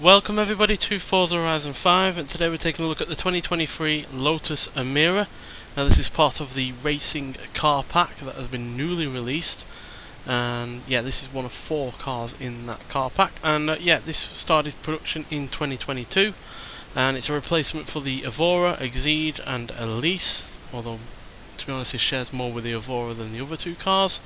Welcome everybody to Forza Horizon 5, and today we're taking a look at the 2023 Lotus Emira. Now this is part of the racing car pack that has been newly released, and yeah, this is one of 4 cars in that car pack, and yeah, this started production in 2022, and it's a replacement for the Evora, Exceed and Elise, although to be honest it shares more with the Evora than the other 2 cars.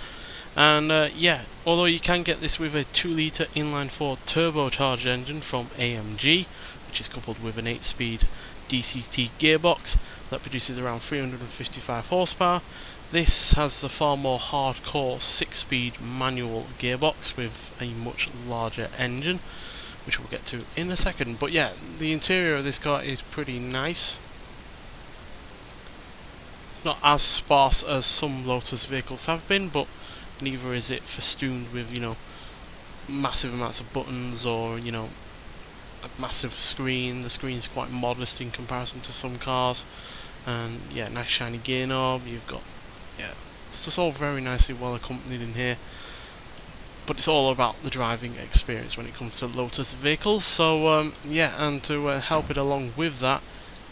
And yeah, although you can get this with a 2-litre inline-4 turbocharged engine from AMG, which is coupled with an 8-speed DCT gearbox that produces around 355 horsepower. This has the far more hardcore 6-speed manual gearbox with a much larger engine, which we'll get to in a second. But yeah, the interior of this car is pretty nice. It's not as sparse as some Lotus vehicles have been, but neither is it festooned with, massive amounts of buttons or, a massive screen. The screen's quite modest in comparison to some cars. And yeah, nice shiny gear knob. You've got, it's just all very nicely well accompanied in here. But it's all about the driving experience when it comes to Lotus vehicles. So yeah, and to help it along with that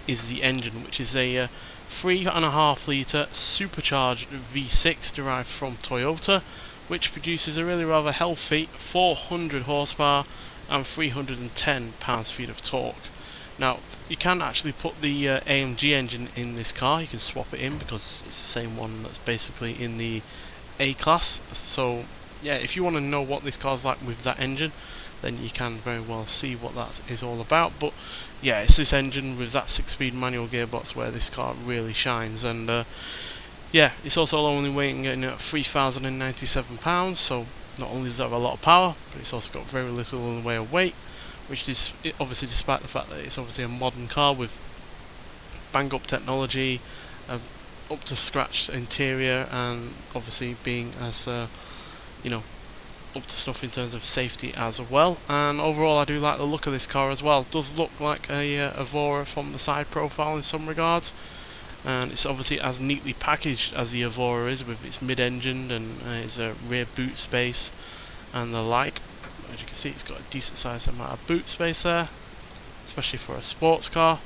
is the engine, which is a 3.5 litre supercharged V6 derived from Toyota, which produces a really rather healthy 400 horsepower and 310 pounds-feet of torque. Now, you can actually put the AMG engine in this car. You can swap it in because it's the same one that's basically in the A-Class. So yeah, if you want to know what this car's like with that engine, then you can very well see what that is all about. But yeah, it's this engine with that 6-speed manual gearbox where this car really shines. And yeah, it's also only weighing in at 3,097 pounds, so not only does it have a lot of power, but it's also got very little in the way of weight, which is obviously despite the fact that it's obviously a modern car with bang up technology, up to scratch interior, and obviously being as up to snuff in terms of safety as well. And overall I do like the look of this car as well. It does look like a Evora from the side profile in some regards, and it's obviously as neatly packaged as the Evora is, with its mid-engine and its rear boot space and the like. As you can see, it's got a decent sized amount of boot space there, especially for a sports car.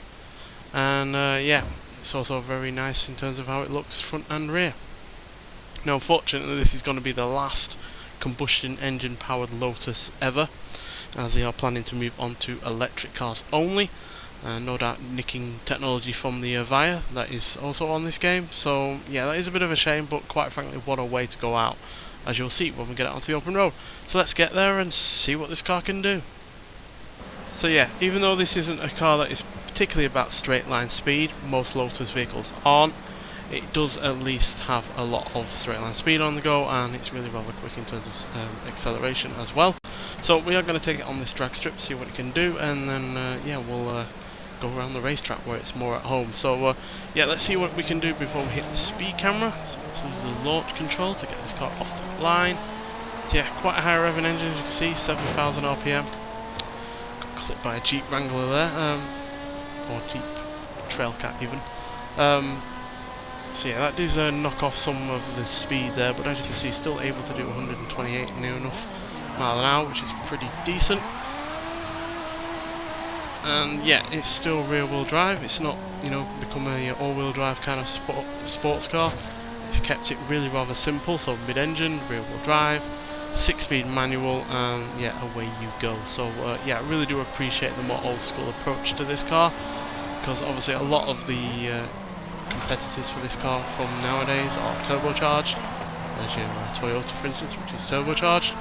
And yeah, it's also very nice in terms of how it looks front and rear. Now unfortunately this is going to be the last combustion engine powered Lotus ever, as they are planning to move on to electric cars only, no doubt nicking technology from the Avaya that is also on this game. So yeah, that is a bit of a shame, but quite frankly, what a way to go out, as you'll see when we get out onto the open road. So let's get there and see what this car can do. So yeah, even though this isn't a car that is particularly about straight line speed, most Lotus vehicles aren't, it does at least have a lot of straight line speed on the go, and it's really rather quick in terms of acceleration as well. So we are going to take it on this drag strip, see what it can do, and then yeah, we'll go around the racetrack where it's more at home. So yeah, let's see what we can do before we hit the speed camera. So let's use the launch control to get this car off the line. So yeah, quite a high revving engine, as you can see, 7,000 RPM. Got clipped by a Jeep Wrangler there, or Jeep Trailcat even. So yeah, that does knock off some of the speed there, but as you can see, still able to do 128 near enough mile an hour, which is pretty decent. And yeah, it's still rear wheel drive. It's not, become a all-wheel drive kind of sports car. It's kept it really rather simple, so mid-engine, rear wheel drive, 6-speed manual, and yeah, away you go. So yeah, I really do appreciate the more old school approach to this car, because obviously a lot of the competitors for this car from nowadays are turbocharged. There's your Toyota, for instance, which is turbocharged,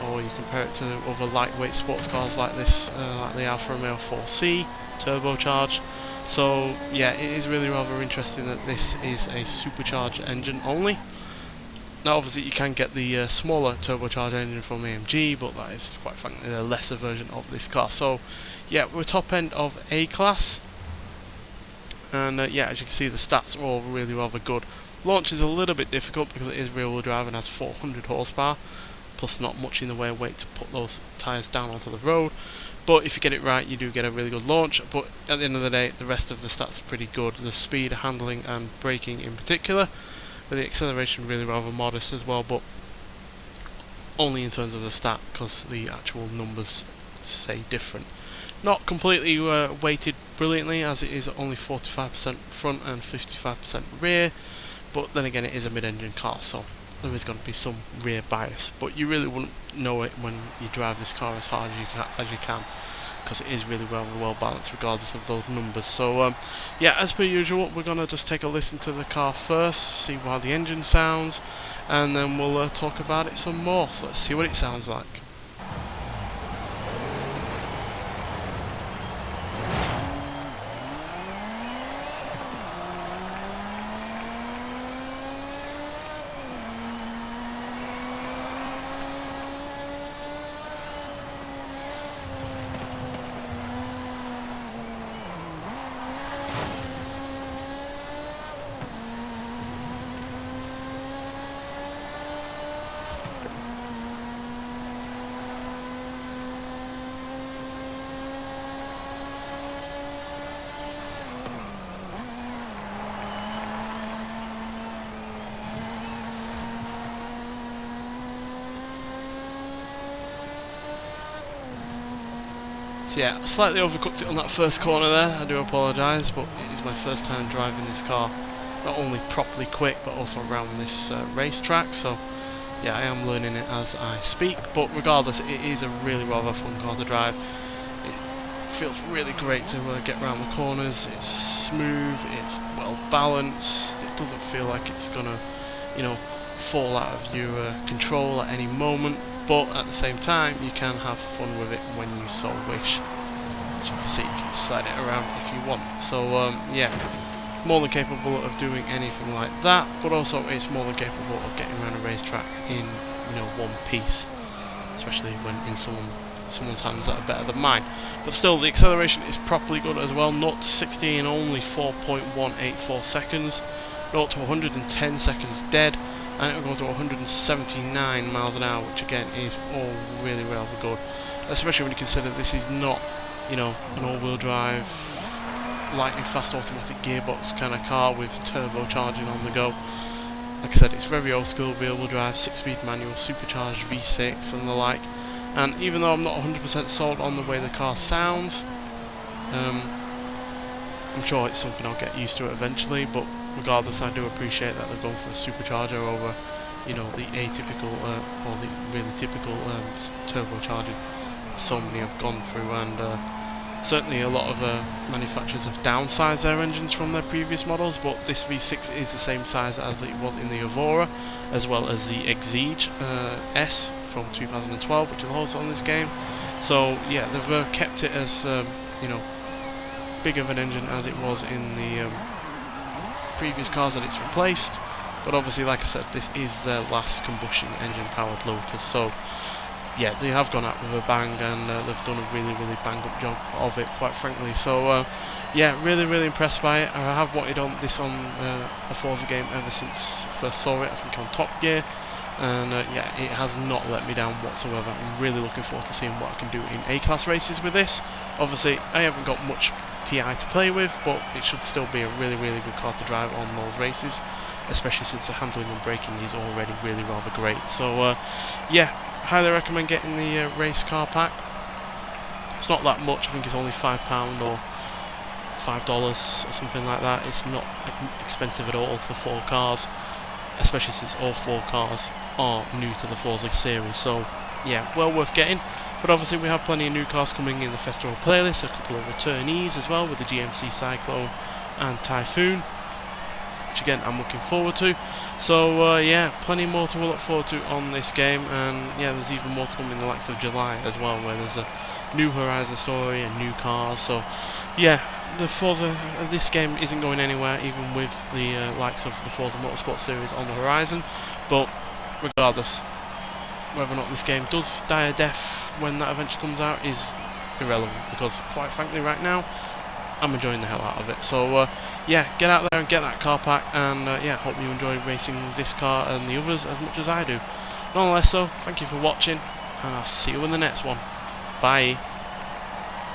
or you compare it to other lightweight sports cars like this, like the Alfa Romeo 4C, turbocharged. So yeah, it is really rather interesting that this is a supercharged engine only. Now obviously you can get the smaller turbocharged engine from AMG, but that is quite frankly the lesser version of this car. So yeah, we're top end of A-Class. And yeah, as you can see, the stats are all really rather good. Launch is a little bit difficult because it is rear-wheel drive and has 400 horsepower, plus not much in the way of weight to put those tyres down onto the road. But if you get it right, you do get a really good launch. But at the end of the day, the rest of the stats are pretty good. The speed, handling and braking in particular, with the acceleration really rather modest as well, but only in terms of the stat, because the actual numbers say different. Not completely weighted brilliantly, as it is only 45% front and 55% rear, but then again it is a mid-engine car, so there is going to be some rear bias, but you really wouldn't know it when you drive this car as hard as you can, because it is really well balanced regardless of those numbers. So yeah, as per usual, we're going to just take a listen to the car first, see how the engine sounds, and then we'll talk about it some more. So let's see what it sounds like. So yeah, slightly overcooked it on that first corner there, I do apologise, but it is my first time driving this car, not only properly quick but also around this racetrack, so yeah, I am learning it as I speak, but regardless, it is a really rather fun car to drive. It feels really great to get around the corners, it's smooth, it's well balanced, it doesn't feel like it's gonna, you know, fall out of your control at any moment. But at the same time, you can have fun with it when you so wish. As you can see, you can slide it around if you want. So yeah, more than capable of doing anything like that. But also, it's more than capable of getting around a racetrack in, you know, one piece, especially when in someone's hands that are better than mine. But still, the acceleration is properly good as well. 0 to 60 in only 4.184 seconds. 0 to 110 seconds dead. And it will go to 179 miles an hour, which again is all really rather good, especially when you consider this is not, you know, an all-wheel drive, lightning fast automatic gearbox kind of car with turbocharging on the go. Like I said, it's very old school rear-wheel drive, 6-speed manual, supercharged V6 and the like. And even though I'm not 100% sold on the way the car sounds, I'm sure it's something I'll get used to eventually, but regardless, I do appreciate that they've gone for a supercharger over, you know, the atypical or the really typical turbocharging so many have gone through, and certainly a lot of manufacturers have downsized their engines from their previous models, but this V6 is the same size as it was in the Evora, as well as the Exige S from 2012, which is also on this game. So yeah, they've kept it as you know, big of an engine as it was in the previous cars that it's replaced, but obviously, like I said, this is their last combustion engine powered Lotus, so yeah, they have gone out with a bang, and they've done a really bang up job of it, quite frankly. So yeah, really impressed by it. I have wanted this on a Forza game ever since first saw it, I think on Top Gear, and yeah, it has not let me down whatsoever. I'm really looking forward to seeing what I can do in A-class races with this. Obviously, I haven't got much PI to play with, but it should still be a really good car to drive on those races, especially since the handling and braking is already really rather great. So yeah, highly recommend getting the race car pack. It's not that much, I think it's only £5 or $5 or something like that. It's not expensive at all for 4 cars, especially since all 4 cars are new to the Forza series. So yeah, well worth getting. But obviously we have plenty of new cars coming in the festival playlist, a couple of returnees as well with the GMC Cyclone and Typhoon, which again I'm looking forward to. So yeah, plenty more to look forward to on this game, and yeah, there's even more to come in the likes of July as well, where there's a new Horizon story and new cars. So yeah, the Forza, this game isn't going anywhere, even with the likes of the Forza Motorsport series on the horizon. But regardless, whether or not this game does die a death when that eventually comes out is irrelevant, because quite frankly right now I'm enjoying the hell out of it. So yeah, get out there and get that car pack, and yeah, hope you enjoy racing this car and the others as much as I do. Nonetheless, so thank you for watching, and I'll see you in the next one. Bye.